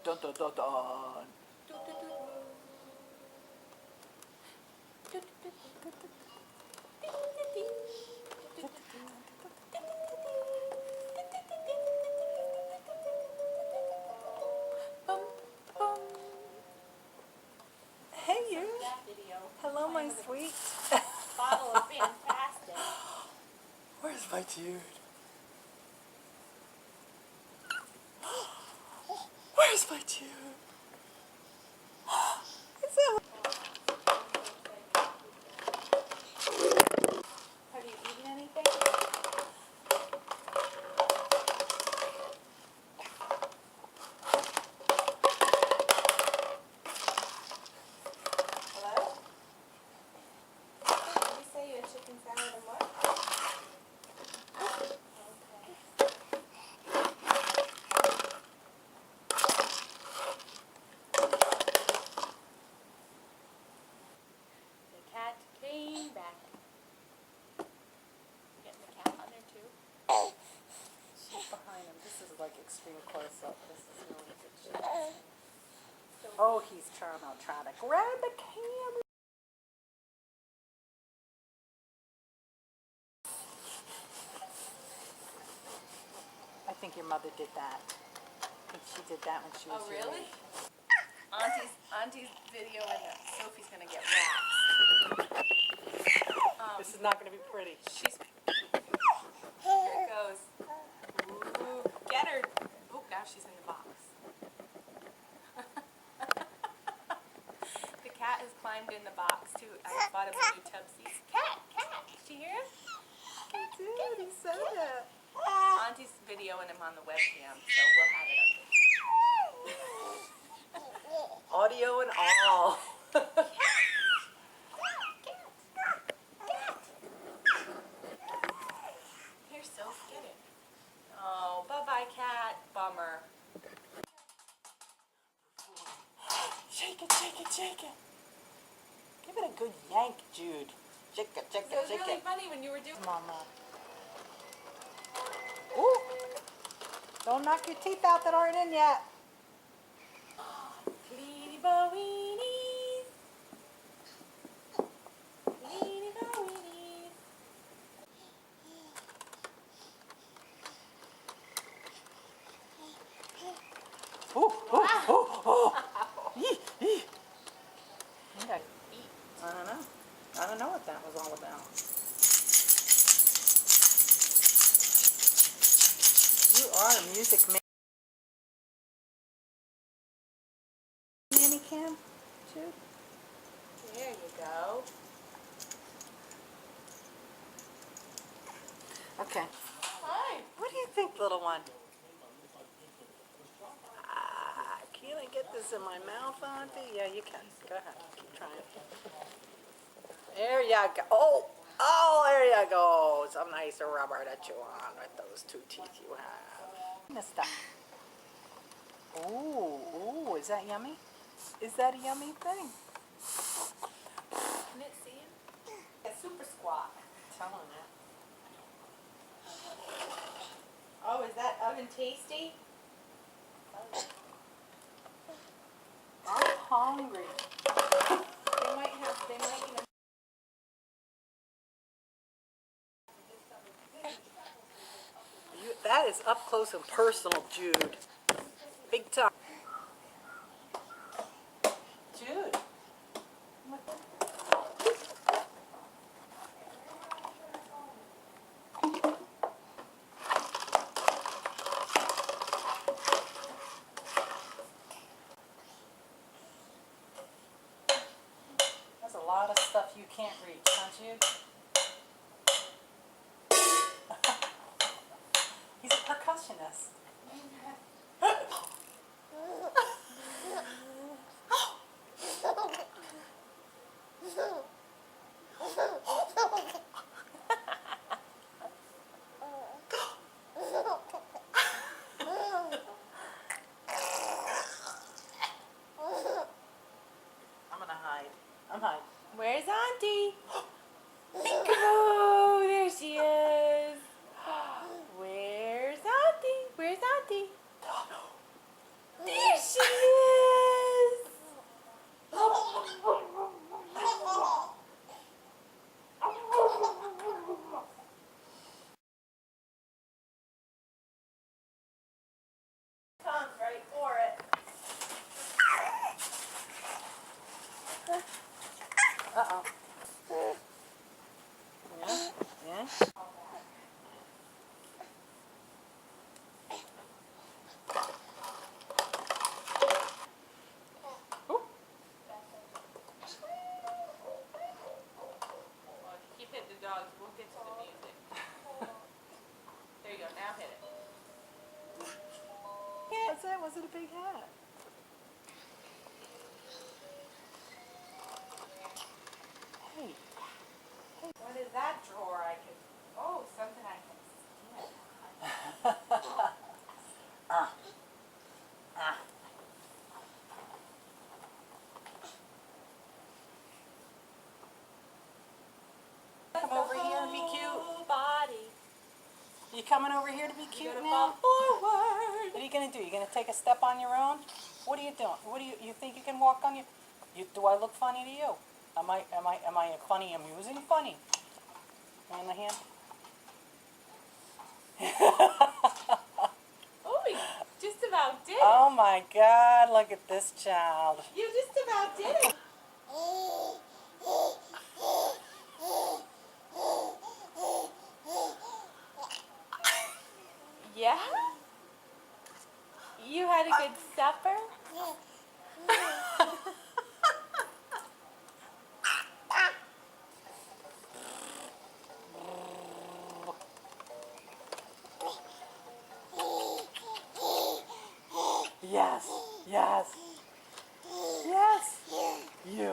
dun dun dun dun. Hey you. Hello, my sweet. Bottle is fantastic. Where's my dude? Where's my dude? Is that Have you eaten anything? Hello? Did you say you had chicken salad and what? Okay. The cat came back. You getting the cat on there too? she's behind him? This is like extreme close up. This is really good shit. So Oh, he's trying to grab the camera. I think your mother did that. I think she did that when she was Oh, your really? age. Auntie's video and Sophie's gonna get waxed. This is not going to be pretty. Here it goes. Ooh, get her. Oh, now she's in the box. The cat has climbed in the box too. I bought him a new Tubsies. Cat, cat. Did you hear him? Dude, he said that. Auntie's videoing him on the webcam, so we'll have it up. Audio and all. Here, Soph, get it. Oh, bye-bye, cat. Bummer. Shake it, shake it, shake it. Give it a good yank, Jude. Shake it, shake It was it, shake really it. funny when you were doing. Mama. Ooh. Don't knock your teeth out that aren't in yet. Cleany bo weenies. Cleany bo weenies. Ooh, ooh, ooh, ooh. Yee, yee. Okay. I don't know. I don't know what that was all about. You are a music man. Nanny Cam, Jude? There you go. Okay. Hi. What do you think, little one? Can I get this in my mouth, Auntie? Yeah, you can. Go ahead. Keep trying. There you go. Oh, there you go. Some nice rubber to chew on with those two teeth you have. Mister. Ooh, is that yummy? Is that a yummy thing? Can it see him? A super squawk. Telling you. Oh, is that oven tasty? I'm hungry. They might even. That is up close and personal, Jude. Big time. Jude. That's a lot of stuff you can't reach, don't you? He's a percussionist. I'm gonna hide. I'm hiding. Where's Auntie? Oh, there she is. Where's Auntie? Where's Auntie? There she Uh-oh. Yeah, yeah. Ooh. Well, if you keep hitting the dogs, we'll get to the music. There you go. Now hit it. What's that? Was it a big hat? Hey. What is that drawer? I can. Oh, something I can steal. Ah. Ah. Come over here and be cute. Body. You coming over here to be You're cute gonna now? fall forward. What are you gonna do? You gonna take a step on your own? What are you doing? What do you think you can walk on your? Do I look funny to you? Am I a funny, amusing funny? On the hand. Oh, you just about did it. Oh my God! Look at this child. You just about did it. Yeah? You had a good supper? Yes. Yes. Yes. Yeah.